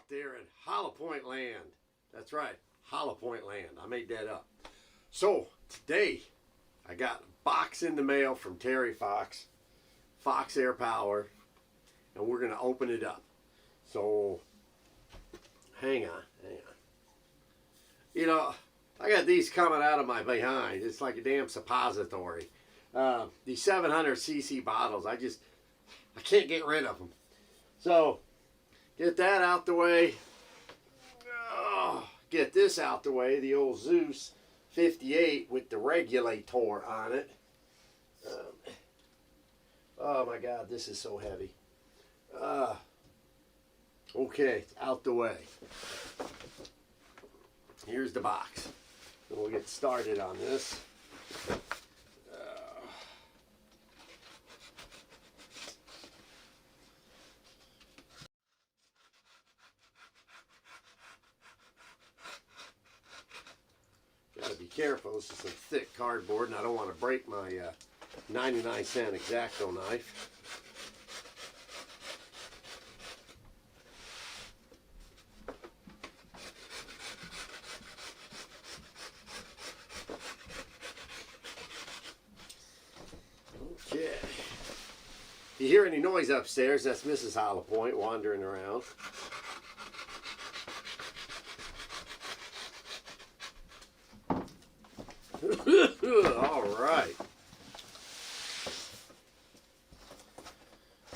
there in Hollow Point Land. That's right, Hollow Point Land. I made that up. So today I got a box in the mail from Terry Fox, Fox Air Power, and we're gonna open it up. So hang on. You know, I got these coming out of my behind. It's like a damn suppository. These 700cc bottles, I can't get rid of them. So get that out the way. Get this out the way, the old Zeus 58 with the regulator on it. Oh my God, this is so heavy. Okay, out the way. Here's the box. And we'll get started on this. Gotta be careful. This is some thick cardboard, and I don't want to break my 99-cent X-Acto knife. Okay. If you hear any noise upstairs, that's Mrs. Hollow Point wandering around. All right.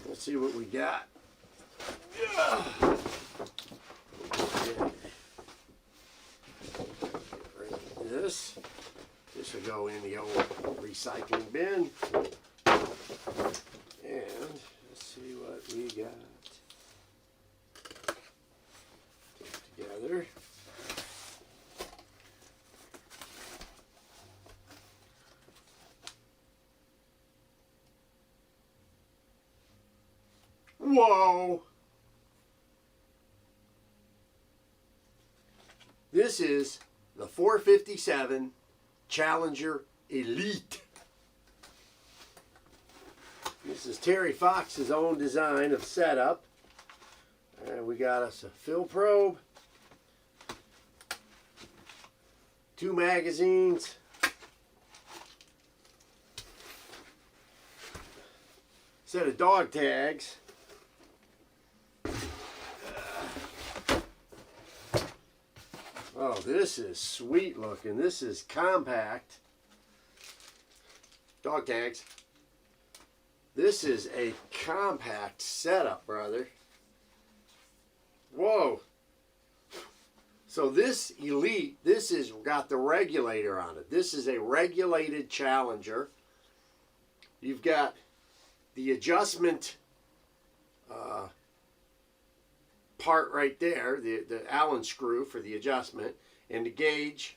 Let's see what we got. Okay. Get rid of this. This will go in the old recycling bin. And let's see what we got together. Whoa! This is the 457 Challenger Elite. This is Terry Fox's own design of setup. And we got us a fill probe, 2 magazines, set of dog tags, oh, this is sweet looking. This is compact. Dog tags. This is a compact setup, brother. Whoa. So this Elite, this has got the regulator on it. This is a regulated Challenger. You've got the adjustment part right there, the Allen screw for the adjustment, and the gauge.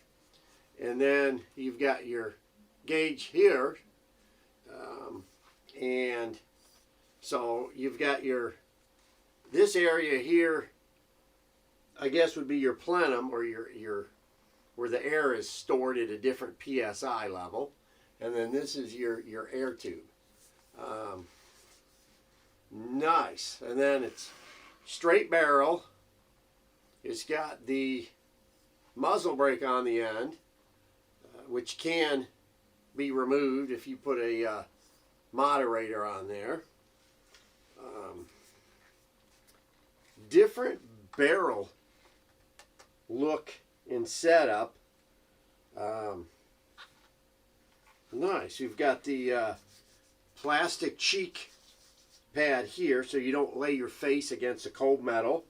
And then you've got your gauge here. And so you've got this area here, I guess would be your plenum, or your where the air is stored at a different PSI level. And then this is your air tube. Nice. And then it's straight barrel. It's got the muzzle brake on the end, which can be removed if you put a moderator on there. Different barrel look and setup. Nice. You've got the plastic cheek pad here so you don't lay your face against a cold metal.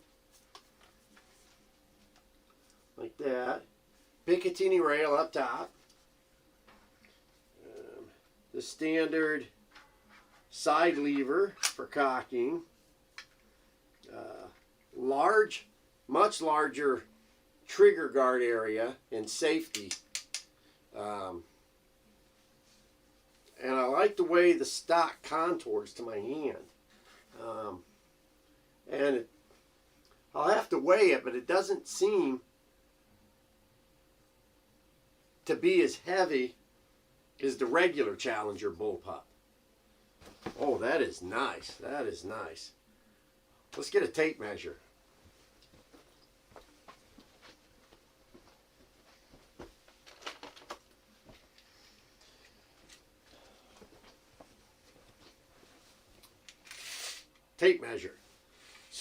Like that. Picatinny rail up top. The standard side lever for cocking. Much larger trigger guard area and safety. And I like the way the stock contours to my hand. I'll have to weigh it, but it doesn't seem to be as heavy as the regular Challenger bullpup. Oh, that is nice. That is nice. Let's get a tape measure.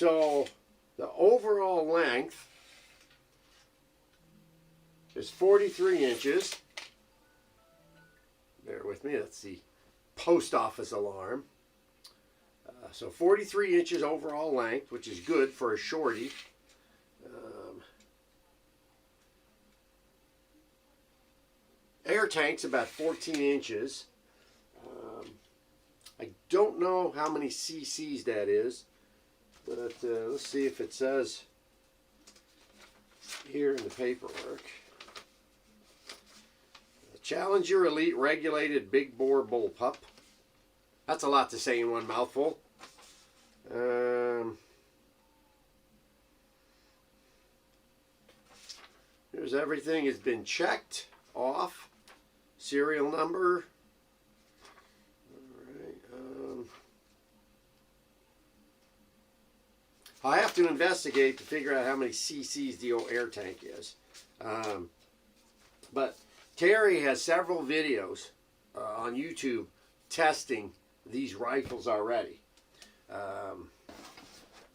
So the overall length is 43 inches. Bear with me, that's the post office alarm. So 43 inches overall length, which is good for a shorty. Air tank's about 14 inches. I don't know how many cc's that is, but let's see if it says here in the paperwork. Challenger Elite Regulated Big Bore Bullpup. That's a lot to say in one mouthful. Here's everything has been checked off. Serial number. Alright. I have to investigate to figure out how many cc's the old air tank is. But Terry has several videos on YouTube testing these rifles already.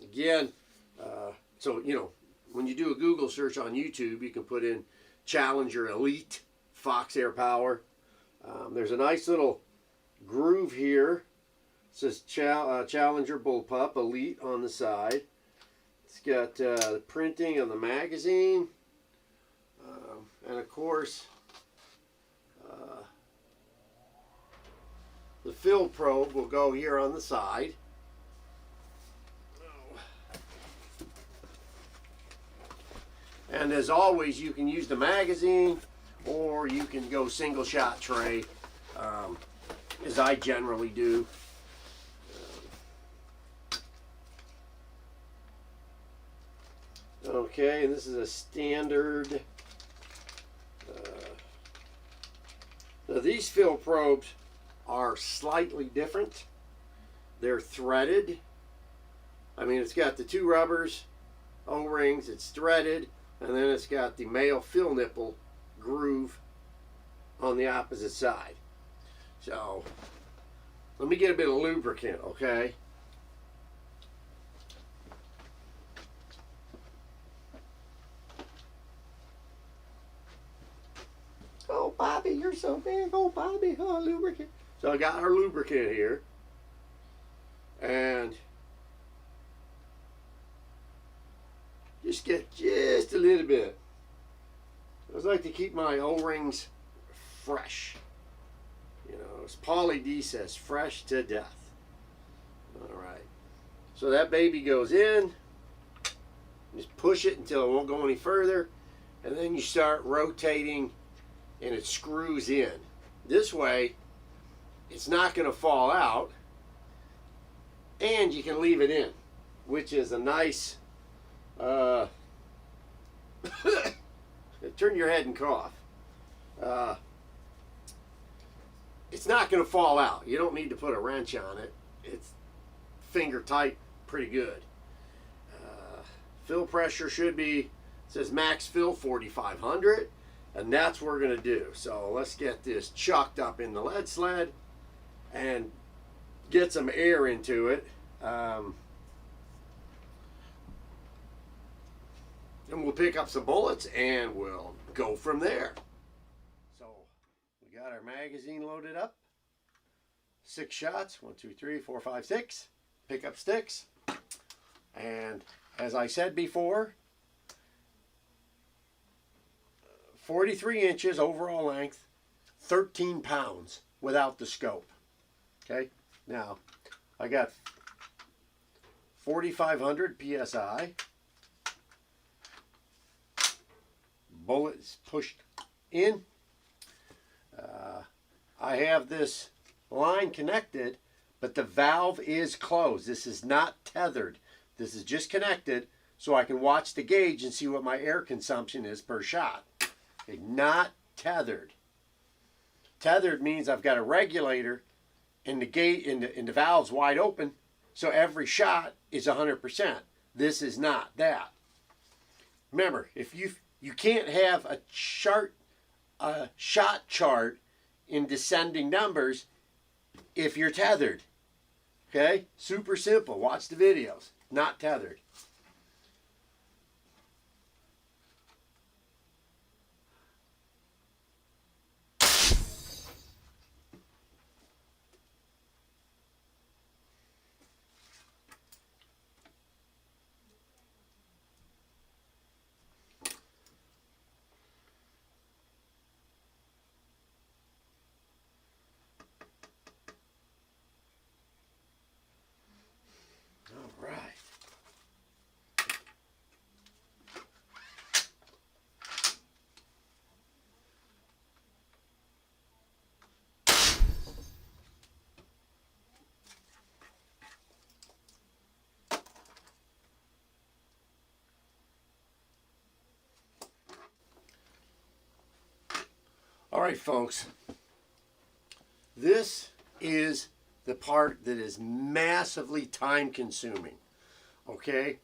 Again, so you know, when you do a Google search on YouTube, you can put in Challenger Elite Fox Air Power. There's a nice little groove here. It says Challenger Bullpup Elite on the side. It's got the printing on the magazine, and of course the fill probe will go here on the side. And as always, you can use the magazine, or you can go single shot tray, as I generally do. Okay, and this is a standard. Now these fill probes are slightly different. They're threaded. I mean, it's got the two rubbers, O-rings, it's threaded, and then it's got the male fill nipple groove on the opposite side. So let me get a bit of lubricant, okay? Oh, Bobby, you're so big. Oh, Bobby, oh, lubricant. So I got our lubricant here. And just get just a little bit. I always like to keep my O-rings fresh. You know, as Pauly D says, fresh to death. All right. So that baby goes in. Just push it until it won't go any further. And then you start rotating and it screws in. This way, it's not going to fall out. And you can leave it in, which is a nice... turn your head and cough. It's not going to fall out. You don't need to put a wrench on it. It's finger tight, pretty good. Fill pressure should be, it says max fill 4,500, and that's what we're going to do. So let's get this chucked up in the lead sled and get some air into it. And we'll pick up some bullets and we'll go from there. So we got our magazine loaded up. 6 shots, 1, 2, 3, 4, 5, 6. Pick up sticks. And as I said before, 43 inches overall length, 13 pounds without the scope. Okay, now I got 4,500 PSI. Bullet is pushed in. I have this line connected, but the valve is closed. This is not tethered. This is just connected so I can watch the gauge and see what my air consumption is per shot. Okay, not tethered. Tethered means I've got a regulator and the gate and the valve's wide open, so every shot is 100%. This is not that. Remember, if you can't have a shot chart in descending numbers if you're tethered. Okay? Super simple. Watch the videos. not tethered. All right. All right, folks. This is the part that is massively time consuming. Okay?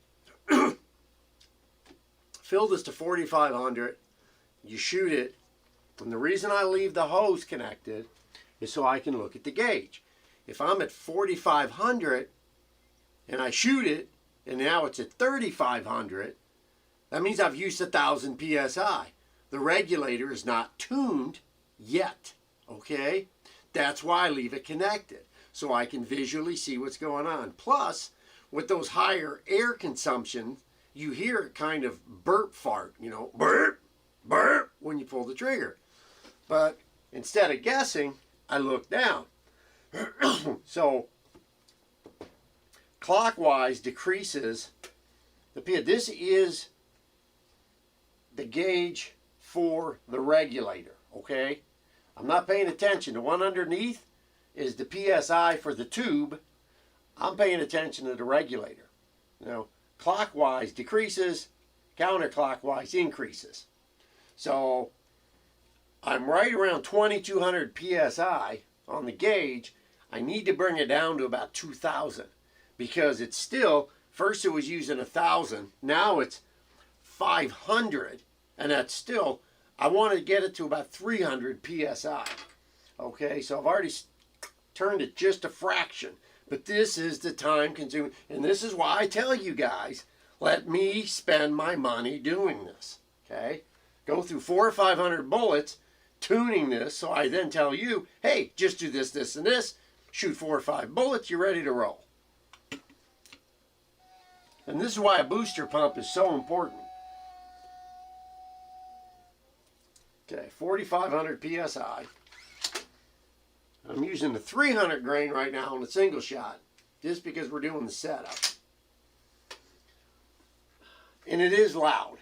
Fill this to 4,500. You shoot it. And the reason I leave the hose connected is so I can look at the gauge. If I'm at 4,500 and I shoot it and now it's at 3,500, that means I've used 1,000 psi. The regulator is not tuned yet. Okay? That's why I leave it connected, so I can visually see what's going on. Plus, with those higher air consumption, you hear it kind of burp fart, you know, burp, burp, when you pull the trigger. But instead of guessing, I look down. So, clockwise decreases the PSI. This is the gauge for the regulator, okay? I'm not paying attention. The one underneath is the PSI for the tube. I'm paying attention to the regulator. You know, clockwise decreases, counterclockwise increases. So I'm right around 2,200 PSI on the gauge. I need to bring it down to about 2,000 because it's still, first it was using 1,000, now it's 500, and that's still, I want to get it to about 300 PSI. Okay, so I've already turned it just a fraction. But this is the time consuming, and this is why I tell you guys, let me spend my money doing this. Okay, go through 400 or 500 bullets tuning this, so I then tell you, hey, just do this, this, and this. Shoot 4 or 5 bullets, you're ready to roll. And this is why a booster pump is so important. Okay, 4,500 PSI. I'm using the 300 grain right now on the single shot, just because we're doing the setup. And it is loud.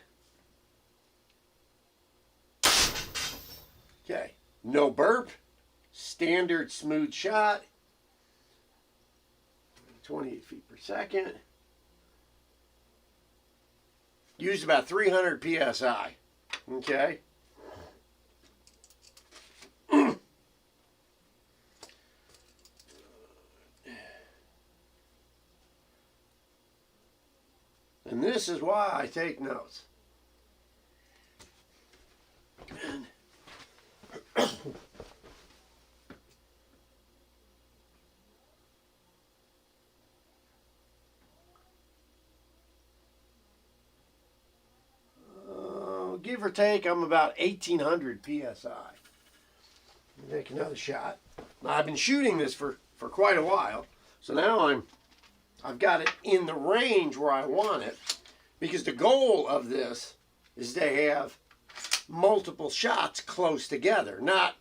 Okay, no burp, standard smooth shot, 28 feet per second. Used about 300 PSI, okay? And this is why I take notes. Give or take, I'm about 1,800 PSI. Take another shot. Now, I've been shooting this for quite a while, so now I've got it in the range where I want it, because the goal of this is to have multiple shots close together, not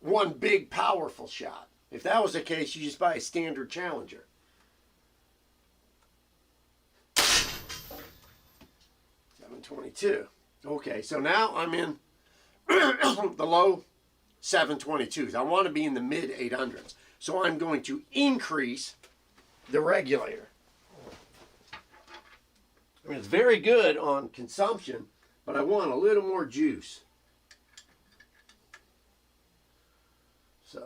one big powerful shot. If that was the case, you just buy a standard Challenger. .722. Okay, so now I'm in the low 722s. I want to be in the mid 800s. So I'm going to increase the regulator. I mean, it's very good on consumption, but I want a little more juice. So,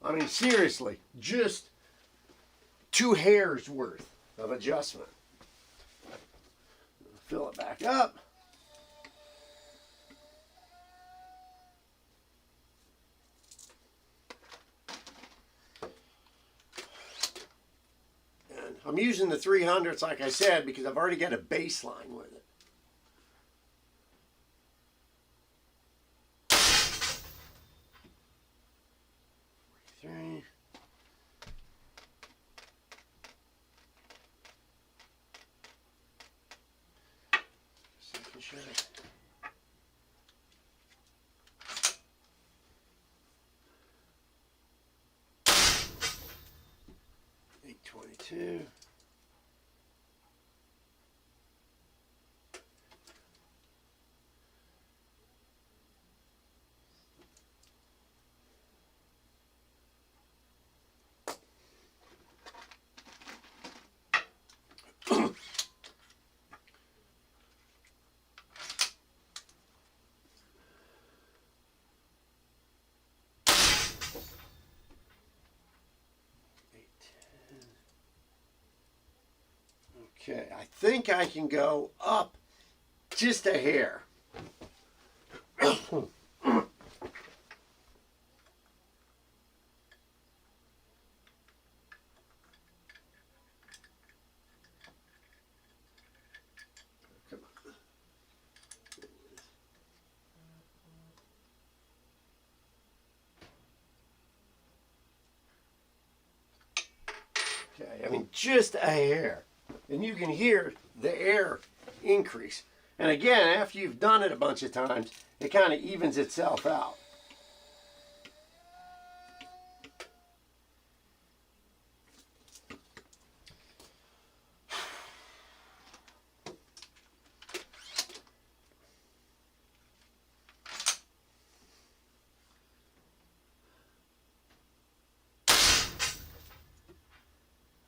I mean, seriously, just 2 hairs worth of adjustment. Fill it back up. I'm using the 300s, like I said, because I've already got a baseline with it. Three. Second shot. $8.22. Okay, I think I can go up just a hair. Okay, I mean just a hair. And you can hear the air increase. And again, after you've done it a bunch of times, it kind of evens itself out.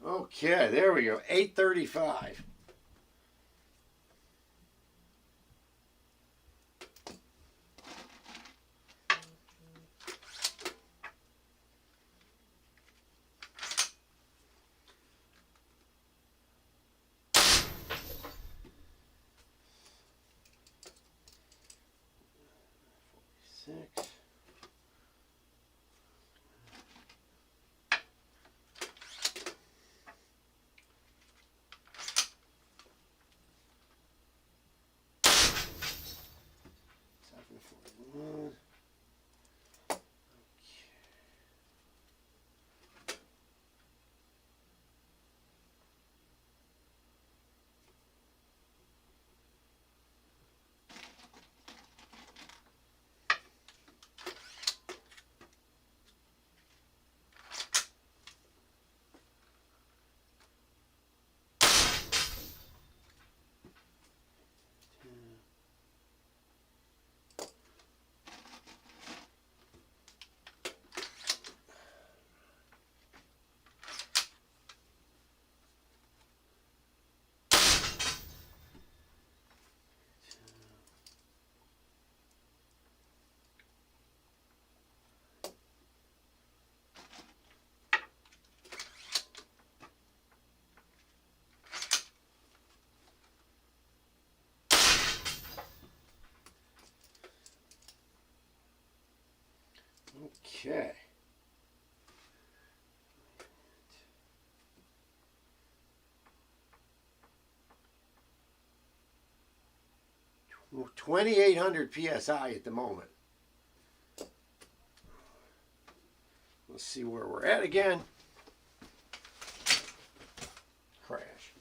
Okay, there we go, 835. Six. Okay. Well, 2,800 PSI at the moment. Let's see where we're at again. Crash.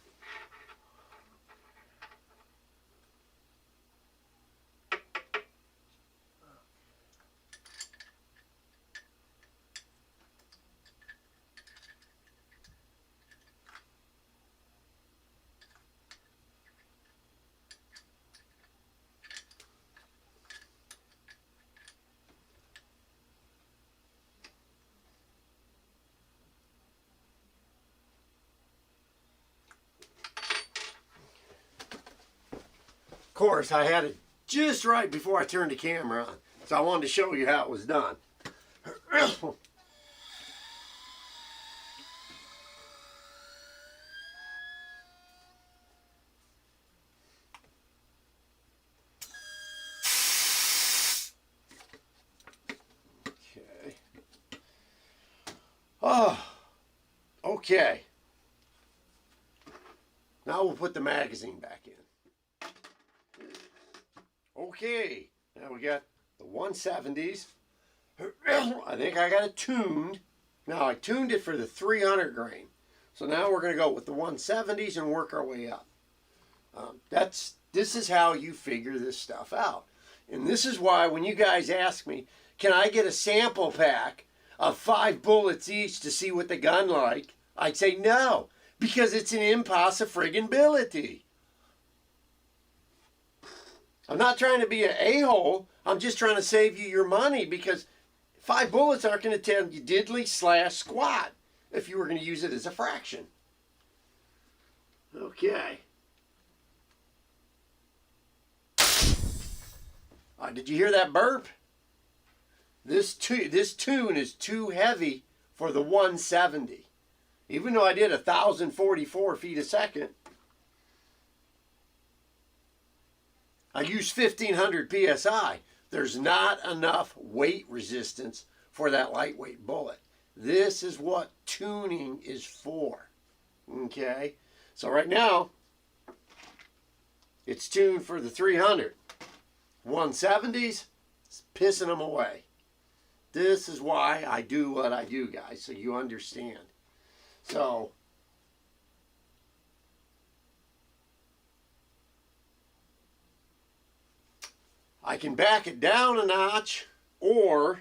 Of course, I had it just right before I turned the camera on, so I wanted to show you how it was done. Okay. Oh, okay. Now we'll put the magazine back in. Okay, now we got the 170s. I think I got it tuned. Now I tuned it for the 300 grain. So now we're going to go with the 170s and work our way up. This is how you figure this stuff out. And this is why when you guys ask me, can I get a sample pack of 5 bullets each to see what the gun like? I'd say no, because it's an impossibility. I'm not trying to be an a-hole. I'm just trying to save you your money, because 5 bullets aren't going to tell you diddly slash squat if you were going to use it as a fraction. Okay. Did you hear that burp? This tune is too heavy for the 170. Even though I did 1,044 feet a second, I used 1,500 PSI. There's not enough weight resistance for that lightweight bullet. This is what tuning is for. Okay? So right now, it's tuned for the 300. 170s, it's pissing them away. This is why I do what I do, guys, so you understand. So, I can back it down a notch, or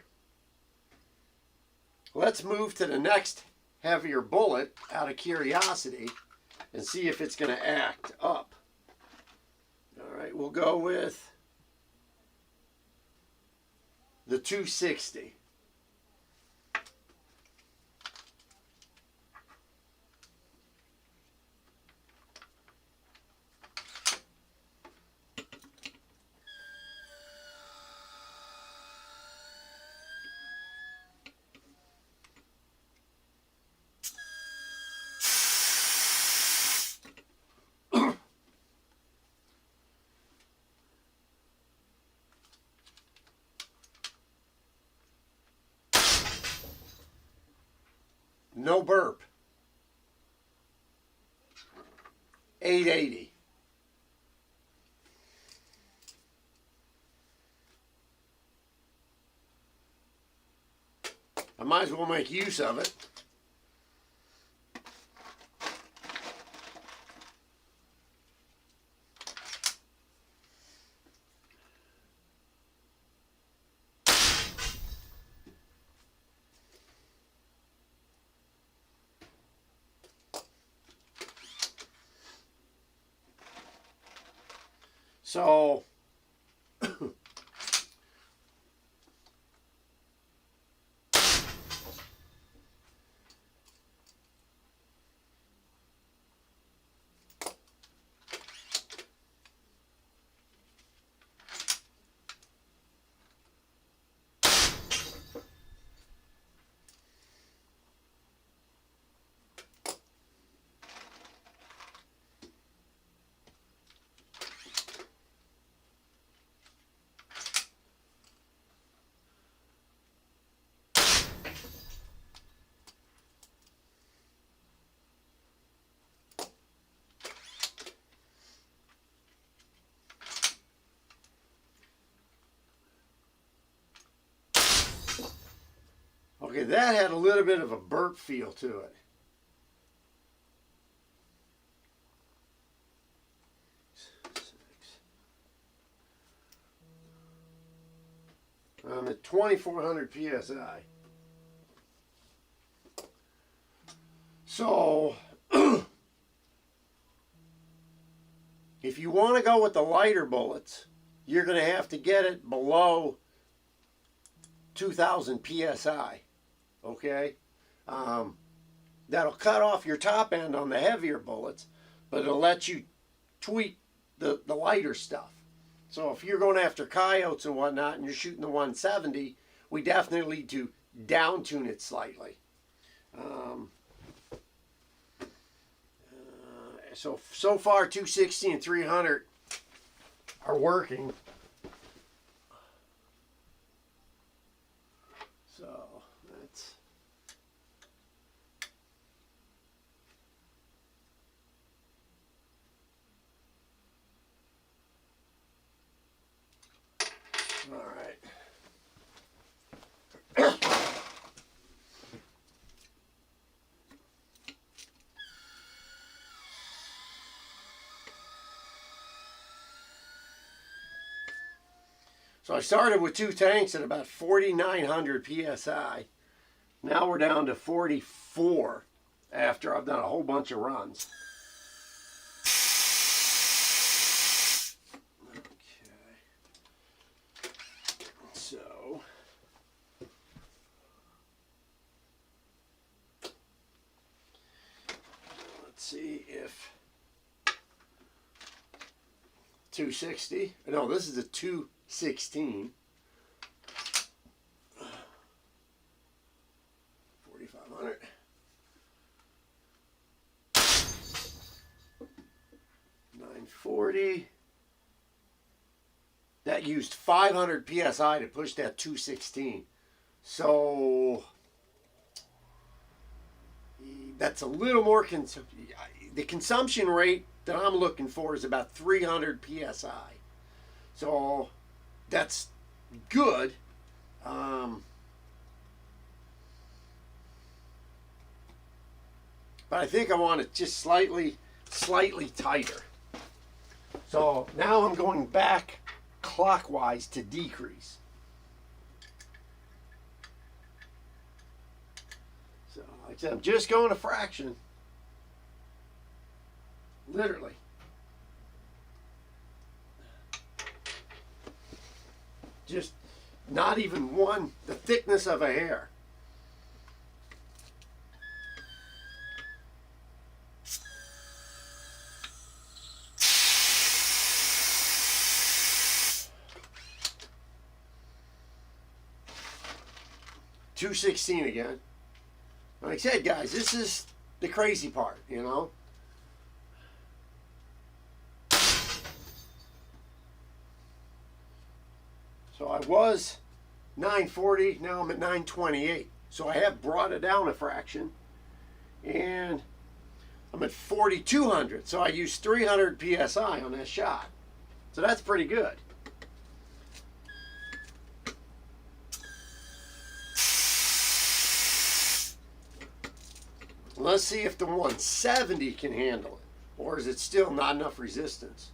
let's move to the next heavier bullet out of curiosity and see if it's going to act up. All right, we'll go with the 260. No burp. 880. I might as well make use of it. So, okay, that had a little bit of a burp feel to it. I'm at 2,400 PSI. So, if you want to go with the lighter bullets, you're going to have to get it below 2,000 PSI. Okay? That'll cut off your top end on the heavier bullets, but it'll let you tweak the lighter stuff. So if you're going after coyotes and whatnot and you're shooting the 170, we definitely need to down tune it slightly. So far 260 and 300 are working. So that's So I started with 2 tanks at about 4,900 psi. Now we're down to 44 after I've done a whole bunch of runs. So let's see if 260. No, this is a 216. 4,500. 940. That used 500 psi to push that 216. So that's a little more. The consumption rate that I'm looking for is about 300 psi. So that's good. But I think I want it just slightly tighter. So now I'm going back clockwise to decrease. So like I said, I'm just going a fraction. Literally. Just not even one, the thickness of a hair. $216 again. Like I said, guys, this is the crazy part, you know. So I was 940, now I'm at 928. So I have brought it down a fraction. And I'm at 4,200. So I used 300 psi on that shot. So that's pretty good. Let's see if the 170 can handle it, or is it still not enough resistance?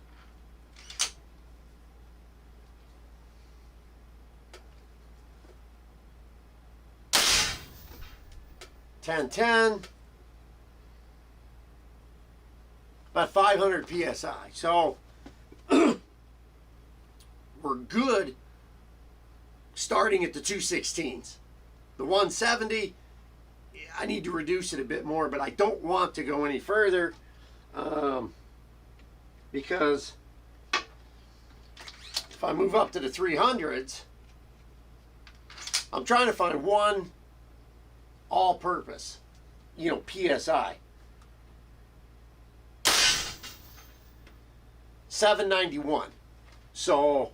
$10.10, about 500 psi. So we're good starting at the 216s. The 170. I need to reduce it a bit more, but I don't want to go any further because if I move up to the 300s, I'm trying to find one all-purpose, you know, PSI. 791. So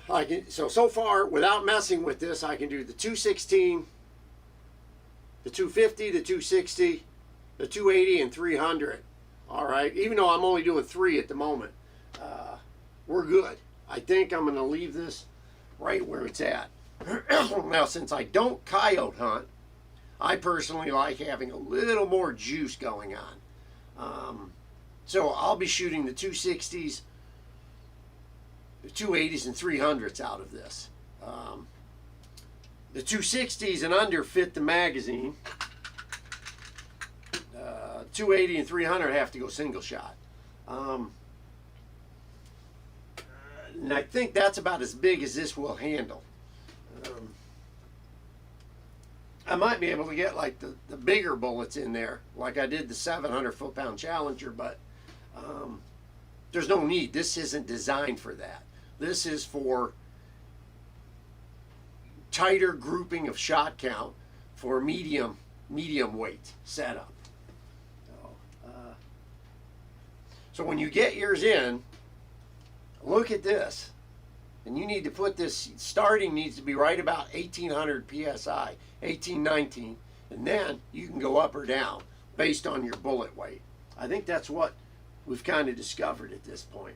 I can, so far, without messing with this, I can do the 216, the 250, the 260, the 280, and 300. All right, even though I'm only doing 3 at the moment, we're good. I think I'm going to leave this right where it's at. Now, since I don't coyote hunt, I personally like having a little more juice going on. So I'll be shooting the 260s, the 280s and 300s out of this. The 260s and under fit the magazine. 280 and 300 have to go single shot. And I think that's about as big as this will handle. I might be able to get like the bigger bullets in there, like I did the 700 foot-pound Challenger, but there's no need. This isn't designed for that. This is for tighter grouping of shot count for medium weight setup. So when you get yours in, look at this. And you need to put this, starting needs to be right about 1,800 psi, 1819, and then you can go up or down based on your bullet weight. I think that's what we've kind of discovered at this point.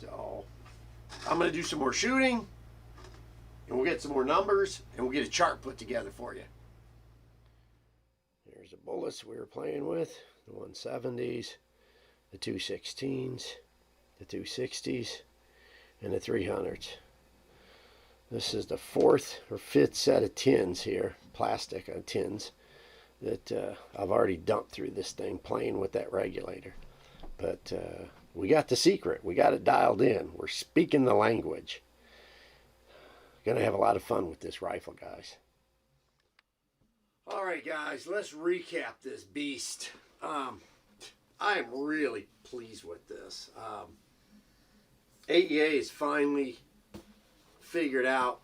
So I'm going to do some more shooting, and we'll get some more numbers, and we'll get a chart put together for you. There's the bullets we were playing with, the 170s, the 216s. the 260s, and the 300s. This is the fourth or fifth set of tins here, plastic tins, that I've already dumped through this thing playing with that regulator. But we got the secret. We got it dialed in. We're speaking the language. Gonna have a lot of fun with this rifle, guys. All right, guys, let's recap this beast. I am really pleased with this. AEA has finally figured out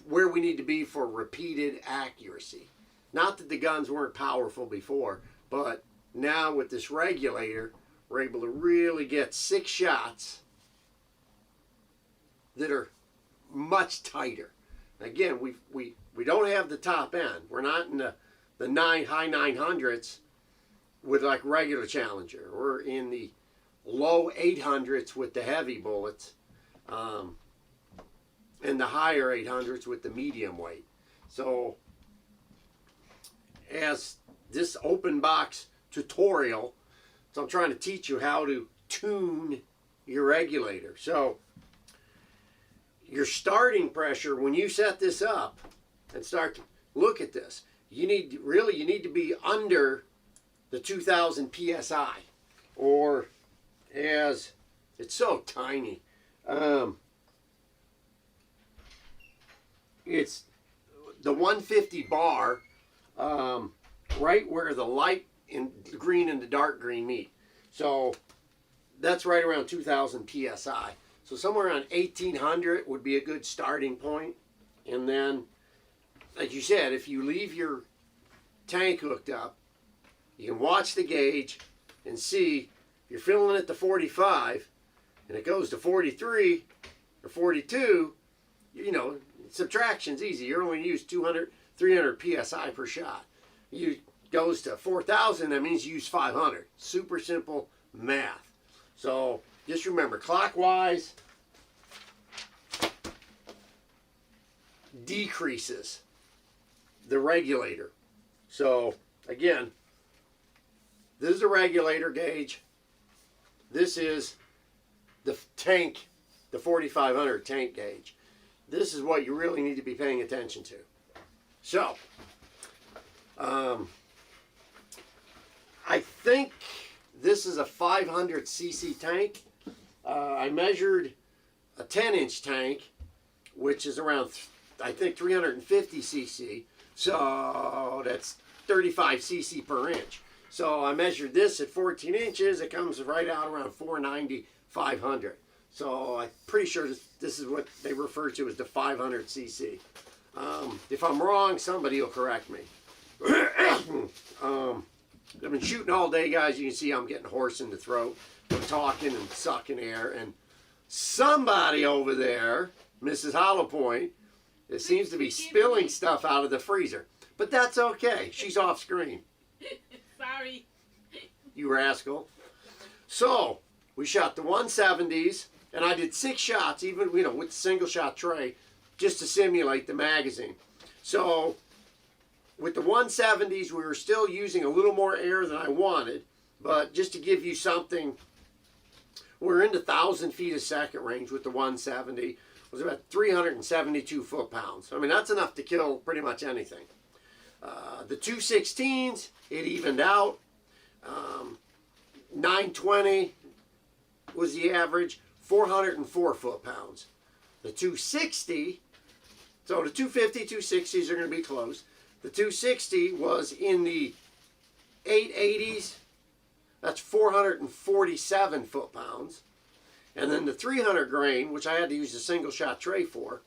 where we need to be for repeated accuracy. Not that the guns weren't powerful before, but now with this regulator, we're able to really get 6 shots that are much tighter. Again, we don't have the top end. We're not in the high 900s with like regular Challenger. We're in the low 800s with the heavy bullets, and the higher 800s with the medium weight. So as this open box tutorial, so I'm trying to teach you how to tune your regulator. So your starting pressure, when you set this up and start to look at this, you need to be under the 2000 psi, or as it's so tiny, it's the 150 bar, right where the light and the green and the dark green meet. So that's right around 2000 psi. So somewhere around 1800 would be a good starting point. And then, like you said, if you leave your tank hooked up, you can watch the gauge and see if you're filling it to 45 and it goes to 43 or 42, you know, subtraction's easy. You're only use 200, 300 psi per shot. You goes to 4,000, that means you use 500. Super simple math. So just remember, clockwise decreases the regulator. So again, this is the regulator gauge. This is the tank, the 4500 tank gauge. This is what you really need to be paying attention to. So, I think this is a 500 cc tank. I measured a 10-inch tank, which is around, I think, 350 cc. So that's 35 cc per inch. So I measured this at 14 inches. It comes right out around 490, 500. So I'm pretty sure this is what they refer to as the 500 cc. If I'm wrong, somebody will correct me. I've been shooting all day, guys. You can see I'm getting hoarse in the throat. I'm talking and sucking air. And somebody over there, Mrs. Hollow Point, it seems to be spilling stuff out of the freezer. But that's okay. She's off screen. Sorry. You rascal. So, we shot the 170s, and I did 6 shots, even, you know, with the single shot tray, just to simulate the magazine. So, with the 170s, we were still using a little more air than I wanted, but just to give you something, we're into 1,000 feet a second range with the 170. It was about 372 foot-pounds. I mean, that's enough to kill pretty much anything. The 216s, it evened out. 920 was the average, 404 foot-pounds. The 260, so the 250, 260s are going to be close. The 260 was in the 880s. That's 447 foot-pounds. And then the 300 grain, which I had to use a single shot tray for,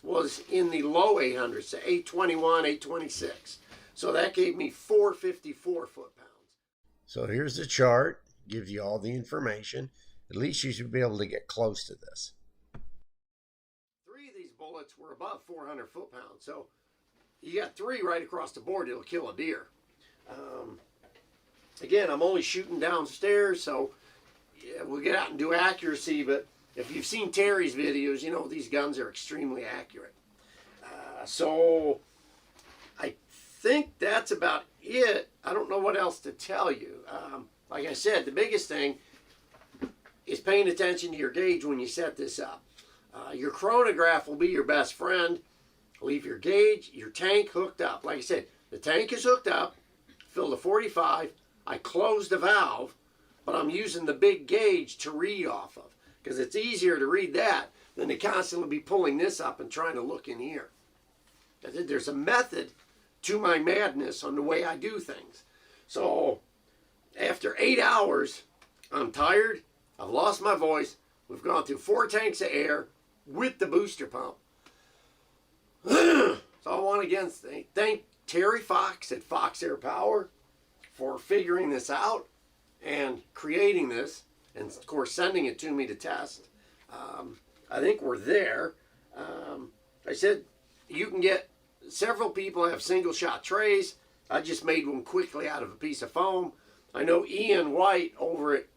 was in the low 800s, so 821, 826. So that gave me 454 foot-pounds. So here's the chart. Gives you all the information. At least you should be able to get close to this. 3 of these bullets were above 400 foot-pounds. So you got 3 right across the board, it'll kill a deer. Again, I'm only shooting downstairs, so yeah, we'll get out and do accuracy, but if you've seen Terry's videos, you know these guns are extremely accurate. So I think that's about it. I don't know what else to tell you. Like I said, the biggest thing, is paying attention to your gauge when you set this up. Your chronograph will be your best friend. Leave your gauge, your tank hooked up. Like I said, the tank is hooked up, filled to 45. I closed the valve, but I'm using the big gauge to read off of, because it's easier to read that than to constantly be pulling this up and trying to look in here. There's a method to my madness on the way I do things. So after 8 hours, I'm tired. I've lost my voice. We've gone through 4 tanks of air with the booster pump. So I want to again thank Terry Fox at Fox Air Power for figuring this out and creating this, and of course sending it to me to test. I think we're there. I said you can get, several people have single shot trays. I just made one quickly out of a piece of foam. I know Ian White over at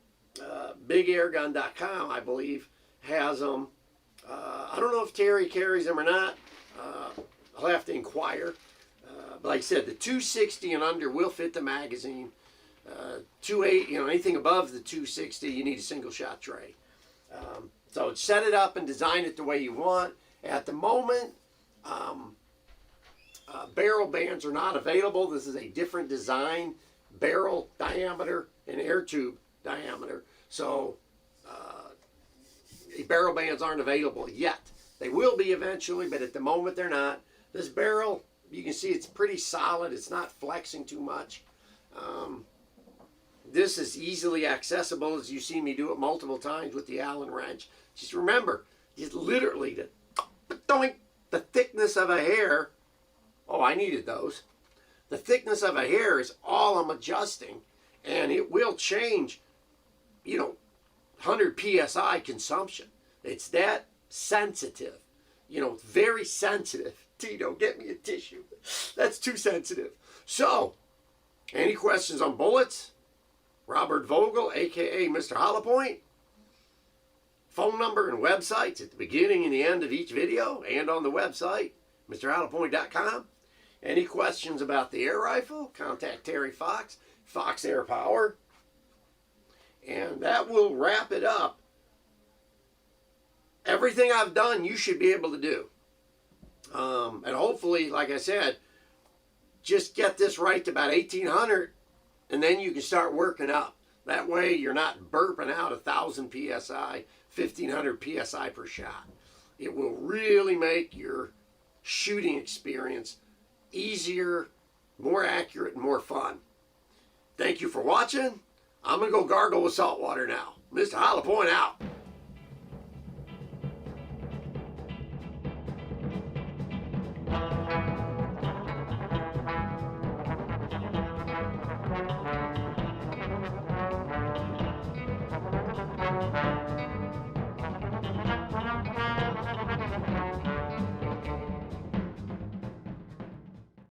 bigairgun.com, I believe, has them. I don't know if Terry carries them or not. I'll have to inquire. But like I said, the 260 and under will fit the magazine. 280, anything above the 260, you need a single shot tray. So set it up and design it the way you want. At the moment, barrel bands are not available. This is a different design, barrel diameter and air tube diameter. So barrel bands aren't available yet. They will be eventually, but at the moment they're not. This barrel, you can see it's pretty solid. It's not flexing too much. This is easily accessible, as you see me do it multiple times with the Allen wrench. Just remember, just literally the thickness of a hair. Oh, I needed those. The thickness of a hair is all I'm adjusting, and it will change, 100 PSI consumption. It's that sensitive, very sensitive. Tito, get me a tissue. That's too sensitive. So, any questions on bullets? Robert Vogel, aka Mr. Hollowpoint. Phone number and websites at the beginning and the end of each video, and on the website, MrHollowpoint.com. Any questions about the air rifle? Contact Terry Fox, Fox Air Power. And that will wrap it up. Everything I've done, you should be able to do. And hopefully, like I said, just get this right to about 1800, and then you can start working up. That way you're not burping out 1000 PSI, 1500 PSI per shot. It will really make your shooting experience easier, more accurate, and more fun. Thank you for watching. I'm going to go gargle with salt water now. Mr. Hollowpoint out.